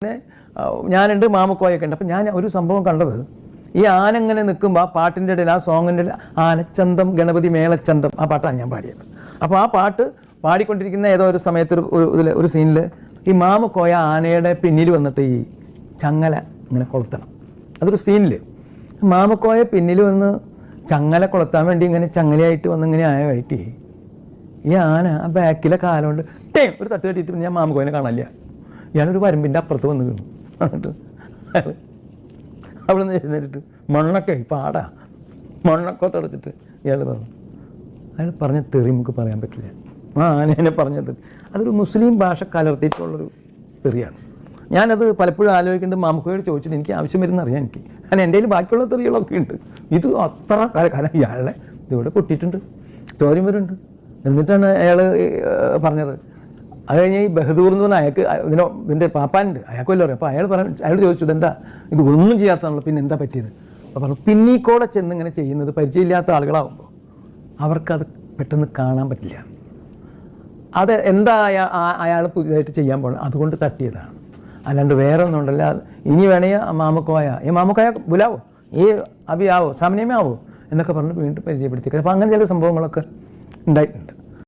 പിന്നെ ഞാനുണ്ട്, മാമുക്കോയൊക്കെ ഉണ്ട്. അപ്പം ഞാൻ ഒരു സംഭവം കണ്ടത്, ഈ ആന ഇങ്ങനെ നിൽക്കുമ്പോൾ ആ പാട്ടിൻ്റെ ഇടയിൽ, ആ സോങ്ങിൻ്റെ ആനച്ചന്തം ഗണപതി മേളച്ചന്തം, ആ പാട്ടാണ് ഞാൻ പാടിയത്. അപ്പോൾ ആ പാട്ട് പാടിക്കൊണ്ടിരിക്കുന്ന ഏതോ ഒരു സമയത്ത് ഒരു സീനിൽ ഈ മാമുക്കോയ ആനയുടെ പിന്നിൽ വന്നിട്ട് ഈ ചങ്ങല ഇങ്ങനെ കൊളുത്തണം. അതൊരു സീനിൽ മാമുക്കോയ പിന്നിൽ വന്ന് ചങ്ങല കൊളുത്താൻ വേണ്ടി ഇങ്ങനെ ചങ്ങലയായിട്ട് വന്ന് ഇങ്ങനെ ആയ വഴിക്ക് ഈ ആന ആ ബാക്കിലെ കാലം കൊണ്ട് ഒരു തട്ട് കെട്ടിയിട്ട് ഞാൻ മാമുക്കോയനെ കാണാനില്ല. ഞാനൊരു വരമ്പിൻ്റെ അപ്പുറത്ത് വന്ന് വീണു. എന്നിട്ട് അവിടെ നിന്ന് എഴുന്നേറ്റിട്ട് മണ്ണൊക്കെ പാടാ മണ്ണൊക്കെ തുടച്ചിട്ട് ഇയാൾ പറഞ്ഞു. അയാൾ പറഞ്ഞ തെറി നമുക്ക് പറയാൻ പറ്റില്ല. ആ ആനേനെ പറഞ്ഞത് അതൊരു മുസ്ലിം ഭാഷ കലർത്തിയിട്ടുള്ളൊരു തെറിയാണ്. ഞാനത് പലപ്പോഴും ആലോചിക്കേണ്ടത് മാമുക്കോയോട് ചോദിച്ചിട്ട് എനിക്ക് ആവശ്യം വരുന്ന അറിയാം എനിക്ക്. കാരണം എൻ്റെ കയ്യിൽ ബാക്കിയുള്ള തെറികളൊക്കെ ഉണ്ട്. ഇത് അത്ര കാരണം ഇയാളെ ഇതിവിടെ പൊട്ടിയിട്ടുണ്ട്, ചോദ്യം വരുന്നുണ്ട്. എന്നിട്ടാണ് അയാൾ പറഞ്ഞത്. അത് കഴിഞ്ഞ് ഈ ബഹദൂർ എന്ന് പറഞ്ഞാൽ അയാൾക്ക് ഇതിൻ്റെ പാപ്പാനുണ്ട്, അയാൾക്ക് വല്ലതും അറിയാം. അപ്പോൾ അയാൾ ചോദിച്ചു ഇതെന്താ ഇത് ഒന്നും ചെയ്യാത്തതാണല്ലോ, പിന്നെ എന്താ പറ്റിയത്? അപ്പോൾ പറഞ്ഞു പിന്നീക്കൂടെ ചെന്ന് ഇങ്ങനെ ചെയ്യുന്നത് പരിചയമില്ലാത്ത ആളുകളാകുമ്പോൾ അവർക്കത് പെട്ടെന്ന് കാണാൻ പറ്റില്ല. അത് എന്താ അയാൾ പുതിയതായിട്ട് ചെയ്യാൻ പോകണം, അതുകൊണ്ട് തട്ടിയതാണ്. അല്ലാണ്ട് വേറെ ഒന്നും ഉണ്ടല്ല. ഇനി വേണമെങ്കിൽ മാമുക്കോയ ബുലാവോ, അബി ആവോ, സാമന്യമേ ആവോ എന്നൊക്കെ പറഞ്ഞ് വീണ്ടും പരിചയപ്പെടുത്തി. അപ്പോൾ അങ്ങനെ ചില സംഭവങ്ങളൊക്കെ ഉണ്ടായിട്ടുണ്ട്.